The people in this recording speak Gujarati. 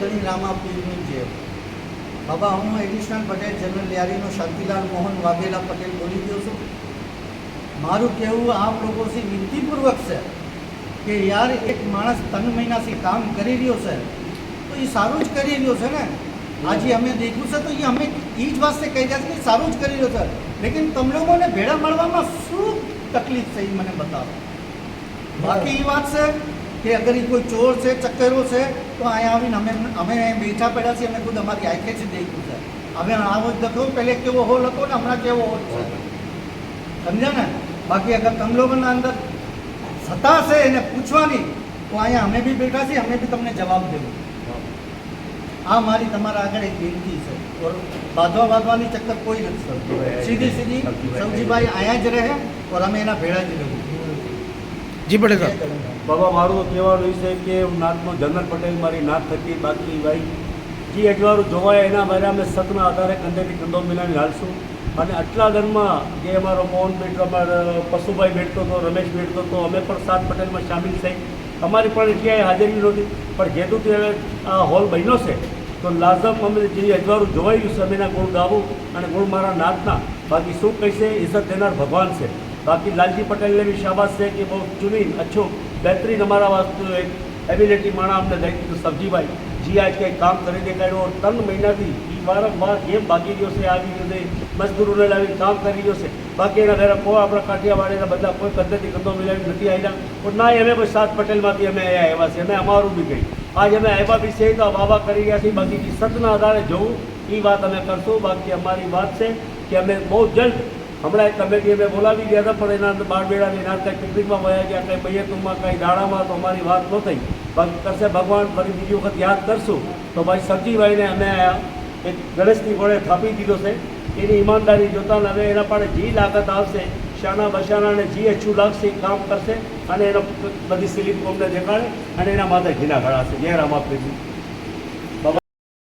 ઘણી રામાપીરની છે બાબા, હું એડિશનલ પટેલ જનરલ યારીનો શાંતિલાલ મોહન વાઘેલા પટેલ બોલી રહ્યો છું. મારું કહેવું આપ લોકોથી વિનંતીપૂર્વક છે કે યાર એક માણસ 3 મહિનાથી કામ કરી રહ્યો છે તો એ સારું જ કરી રહ્યો છે ને. આજે અમે દેખ્યું છે તો એ અમે એ જ વાસ્તે કહી રહ્યા છે કે સારું જ કરી રહ્યો છે, લેકિન તમે લોકોને ભેળા મળવામાં શું તકલીફ છે એ મને બતાવો. બાકી એ વાત છે કે અગર એ કોઈ ચોર છે ચક્કરો છે તો અહીંયા આવીને અમે બેઠા પડ્યા છીએ, અમે ખુદ અમારી આંખેથી દેખ્યું છે. હવે આવો જ દેખો પહેલે કેવો હોલ હતો ને હમણાં કેવો હોલ છે, સમજ્યા ને. બાકી અગર તમે લોકોના અંદર સત્તા છે એને પૂછવાની તો અહીંયા અમે બી બેઠા છીએ, અમે બી તમને જવાબ દેવું. આ મારી તમારા આગળ એક વિનંતી છે. બાંધવાની ચક્કર કોઈ નથી કરતું. સીધી સૌજીભાઈ અહીંયા જ રહે और અમે એના ભેળા જ રહેવું. જી પટેલ સાહેબ. બાબા, મારું કહેવાનું એ છે કે હું નાતનો જનરલ પટેલ મારી નાત થકી, બાકી ભાઈ જે અજવાળું જોવાય એના મારે અમે સતના આધારે કંધેથી કંધો મિલાવીને હાલશું. અને આટલા દરમાં જે અમારો મોહન બેઠો, અમારો પશુભાઈ બેઠતો હતો, રમેશ બેઠતો હતો, અમે પણ 7 પટેલમાં સામેલ થઈ. અમારી પણ એટલી હાજરી નહોતી, પણ જેટલું હવે આ હોલ બન્યો છે તો લાઝમ અમે જે અજવાળું જોવાઈ ગયું છે અમે એના ગુણ ગાવું અને ગુણ મારા નાતના. બાકી શું કહીશે, ઇજ્જત દેનાર ભગવાન છે. બાકી લાલજી પટેલને બી શાબાશ છે કે બહુ ચુનીન અચ્છો બહેતરીન અમારા વાસ્તુ એક એબિલિટી માણા અમને દઈ દીધું સબ્જીભાઈ જી આજ કંઈક કામ કરી દેખાડ્યું. 3 મહિનાથી એ વારંવાર જેમ ભાગી ગયો છે આવી ગયો મજદૂરોને લાવી કામ કરી ગયો છે. બાકી એના ઘરે કોઈ આપણા કાઠિયાવાડીના બધા કોઈ પદ્ધતિ કંદો મિલાવી નથી આવ્યા. પણ ના અમે કોઈ 7 પટેલમાંથી અમે અહીંયા આવ્યા છીએ, અમે અમારું બી ગઈ આજ અમે આવ્યા બી છે તો બાબા કરી રહ્યા છીએ. બાકી સતના આધારે જવું એ વાત અમે કરશું. બાકી અમારી વાત છે કે અમે બહુ જલ્દ હમણાં એક કમિટી અમે બોલાવી ગયા હતા પણ એના અંદર બાળબેડાની ના કંઈ પિકનિકમાં વયા ગયા, કંઈ મૈયતમાં, કંઈ દાડામાં, તો અમારી વાત ન થઈ. બાકી કરશે ભગવાન, ફરી બીજી વખત યાદ કરશું તો ભાઈ સબ્જીભાઈને અમે એક ગણેશની ઘોડે થાપી દીધો છે. એની ઈમાનદારી જોતા હવે એના પાસે જી લાગત આવશે, શાના બશાનાને જી અચ્છું લાગશે એ કામ કરશે અને એનો બધી સ્લીપ અમને દેખાડે અને એના માથે ઘીના ઘડાશે. જય રામાપીરજી.